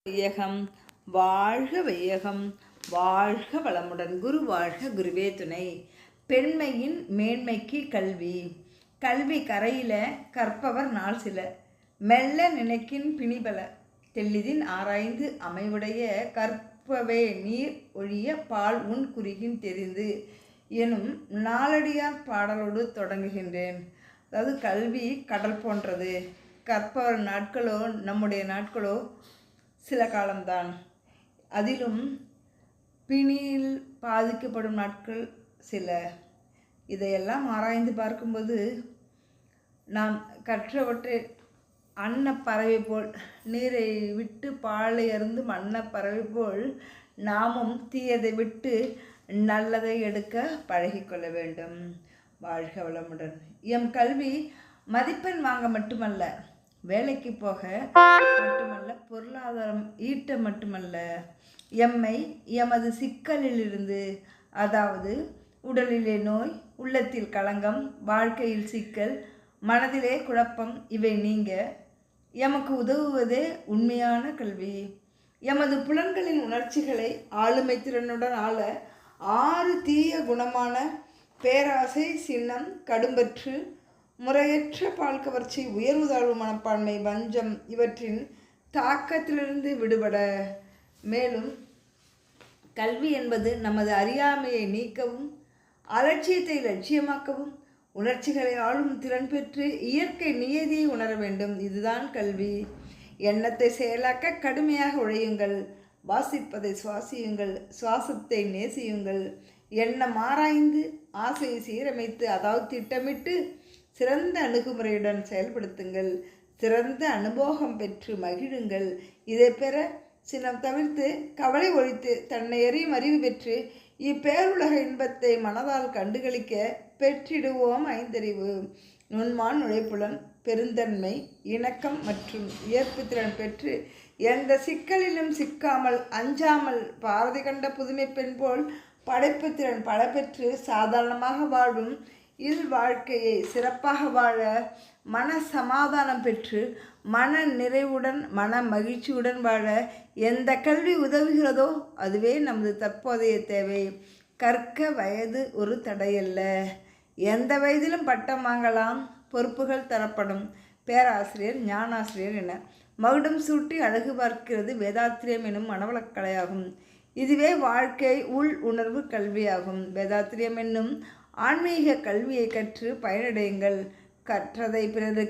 வையகம் வாழ்க வையகம் வாழ்க வளமுடன். குரு வாழ்க குருவே துணை. பெண்மையின் மேன்மைக்கு கல்வி. கல்வி கரையில கற்பவர் நாள் சில, மெல்ல நினைக்கின் பிணிபல, தெல்லிதின் ஆராய்ந்து அமைவுடைய கற்பவே நீர் ஒழிய பால் உன் குறிகின் தெரிந்து எனும் நாலடியார் பாடலோடு தொடங்குகின்றேன். அதாவது கல்வி கடல் போன்றது. கற்பவர் நாட்களோ நம்முடைய நாட்களோ சில காலம்தான். அதிலும் பிணியில் பாதிக்கப்படும் நாட்கள் சில. இதையெல்லாம் ஆராய்ந்து பார்க்கும்போது நாம் கற்றவற்றை அன்னப்பறவை போல், நீரை விட்டு பாலை அருந்தும் அன்னப்பறவை போல் நாமும் தீயதை விட்டு நல்லதை எடுக்க பழகிக்கொள்ள வேண்டும். வாழ்க வளமுடன். எம் கல்வி மதிப்பெண் வாங்க மட்டுமல்ல, வேலைக்கு போக மட்டுமல்ல, பொருளாதாரம் ஈட்ட மட்டுமல்ல, எம்மை எமது சிக்கலிலிருந்து, அதாவது உடலிலே நோய், உள்ளத்தில் களங்கம், வாழ்க்கையில் சிக்கல், மனதிலே குழப்பம், இவை நீங்க எமக்கு உதவுவதே உண்மையான கல்வி. எமது புலன்களின் உணர்ச்சிகளை ஆளுமை திறனுடன் ஆள 6 தீய குணமான பேராசை, சின்னம், கடும்பற்று, முறையற்ற பால் கவர்ச்சி, உயர்வு தாழ்வு மனப்பான்மை, வஞ்சம் இவற்றின் தாக்கத்திலிருந்து விடுபட. மேலும் கல்வி என்பது நமது அறியாமையை நீக்கவும், அலட்சியத்தை லட்சியமாக்கவும், உணர்ச்சிகளை ஆளும் திறன் பெற்று இயற்கை நியதியை உணர வேண்டும். இதுதான் கல்வி. எண்ணத்தை செயலாக்க கடுமையாக உழையுங்கள். வாசிப்பதை சுவாசியுங்கள். சுவாசத்தை நேசியுங்கள். எண்ணம் ஆராய்ந்து ஆசையை சீரமைத்து, அதாவது திட்டமிட்டு சிறந்த அணுகுமுறையுடன் செயல்படுத்துங்கள். சிறந்த அனுபவம் பெற்று மகிழுங்கள். இதை பெற சினம் தவிர்த்து, கவலை ஒழித்து, தன்னை அறியும் அறிவு பெற்று இப்பேருலக இன்பத்தை மனதால் கண்டுகளிக்க பெற்றிடுவோம். 5 நுண்மான் உழைப்புலன், பெருந்தன்மை, இணக்கம் மற்றும் ஏற்பு திறன் பெற்று எந்த சிக்கலிலும் சிக்காமல் அஞ்சாமல் பாரதி கண்ட புதுமை பெண் போல் படைப்பு திறன் பல பெற்று சாதாரணமாக வாழும் இல் வாழ்க்கையை சிறப்பாக வாழ மன சமாதானம் பெற்று மன நிறைவுடன் மன மகிழ்ச்சியுடன் வாழ எந்த கல்வி உதவுகிறதோ அதுவே நமது தற்போதைய தேவை. கற்க வயது ஒரு தடையல்ல. எந்த வயதிலும் பட்டம் வாங்கலாம். பொறுப்புகள் தரப்படும். பேராசிரியர், ஞானாசிரியர் என மகுடம் சூட்டி அழகு பார்க்கிறது வேதாத்திரியம் எனும் மனவளக்கலையாகும். இதுவே வாழ்க்கை உள் உணர்வு கல்வியாகும். வேதாத்திரியம் என்னும் ஆன்மீக கல்வியை கற்று பயனடையுங்கள். கற்றதை பிறருக்கு